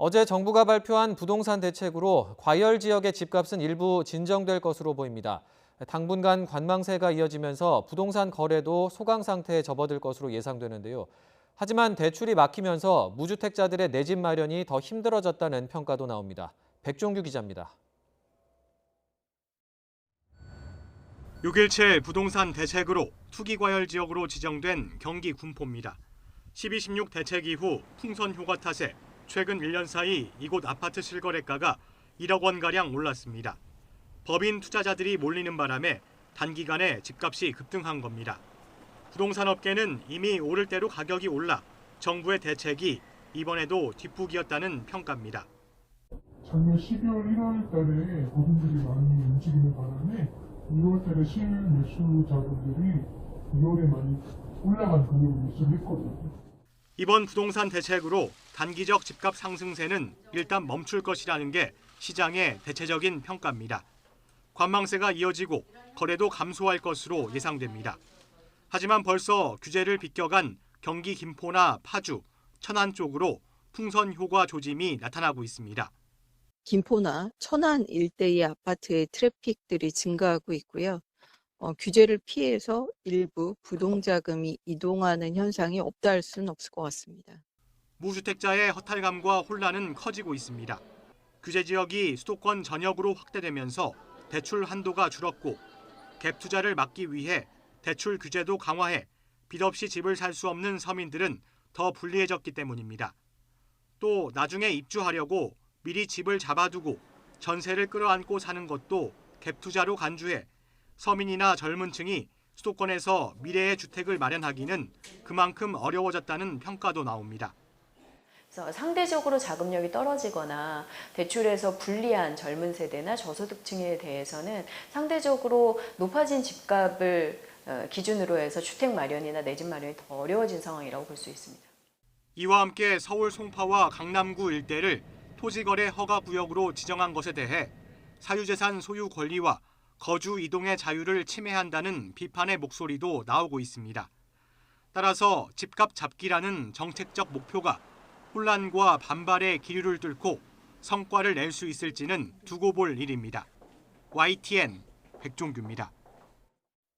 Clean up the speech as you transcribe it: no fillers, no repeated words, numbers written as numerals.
어제 정부가 발표한 부동산 대책으로 과열 지역의 집값은 일부 진정될 것으로 보입니다. 당분간 관망세가 이어지면서 부동산 거래도 소강 상태에 접어들 것으로 예상되는데요. 하지만 대출이 막히면서 무주택자들의 내 집 마련이 더 힘들어졌다는 평가도 나옵니다. 백종규 기자입니다. 6일째 부동산 대책으로 투기 과열 지역으로 지정된 경기 군포입니다. 12.16 대책 이후 풍선 효과 탓에 최근 1년 사이 이곳 아파트 실거래가가 1억 원가량 올랐습니다. 법인 투자자들이 몰리는 바람에 단기간에 집값이 급등한 겁니다. 부동산 업계는 이미 오를 대로 가격이 올라 정부의 대책이 이번에도 뒷북이었다는 평가입니다. 작년 12월 1월 달에 법인들이 많이 움직이는 바람에 2월 달에 실매수 자금들이 2월에 많이 올라간 금액을 입수했거든요. 이번 부동산 대책으로 단기적 집값 상승세는 일단 멈출 것이라는 게 시장의 대체적인 평가입니다. 관망세가 이어지고 거래도 감소할 것으로 예상됩니다. 하지만 벌써 규제를 비껴간 경기 김포나 파주, 천안 쪽으로 풍선 효과 조짐이 나타나고 있습니다. 김포나 천안 일대의 아파트의 트래픽들이 증가하고 있고요. 규제를 피해서 일부 부동자금이 이동하는 현상이 없다 할 수는 없을 것 같습니다. 무주택자의 허탈감과 혼란은 커지고 있습니다. 규제 지역이 수도권 전역으로 확대되면서 대출 한도가 줄었고 갭 투자를 막기 위해 대출 규제도 강화해 빚 없이 집을 살 수 없는 서민들은 더 불리해졌기 때문입니다. 또 나중에 입주하려고 미리 집을 잡아두고 전세를 끌어안고 사는 것도 갭 투자로 간주해 서민이나 젊은 층이 수도권에서 미래의 주택을 마련하기는 그만큼 어려워졌다는 평가도 나옵니다. 그래서 상대적으로 자금력이 떨어지거나 대출에서 불리한 젊은 세대나 저소득층에 대해서는 상대적으로 높아진 집값을 기준으로 해서 주택 마련이나 내 집 마련이 더 어려워진 상황이라고 볼 수 있습니다. 이와 함께 서울 송파와 강남구 일대를 토지거래 허가 구역으로 지정한 것에 대해 사유재산 소유 권리와 거주 이동의 자유를 침해한다는 비판의 목소리도 나오고 있습니다. 따라서 집값 잡기라는 정책적 목표가 혼란과 반발의 기류를 뚫고 성과를 낼 수 있을지는 두고 볼 일입니다. YTN 백종규입니다.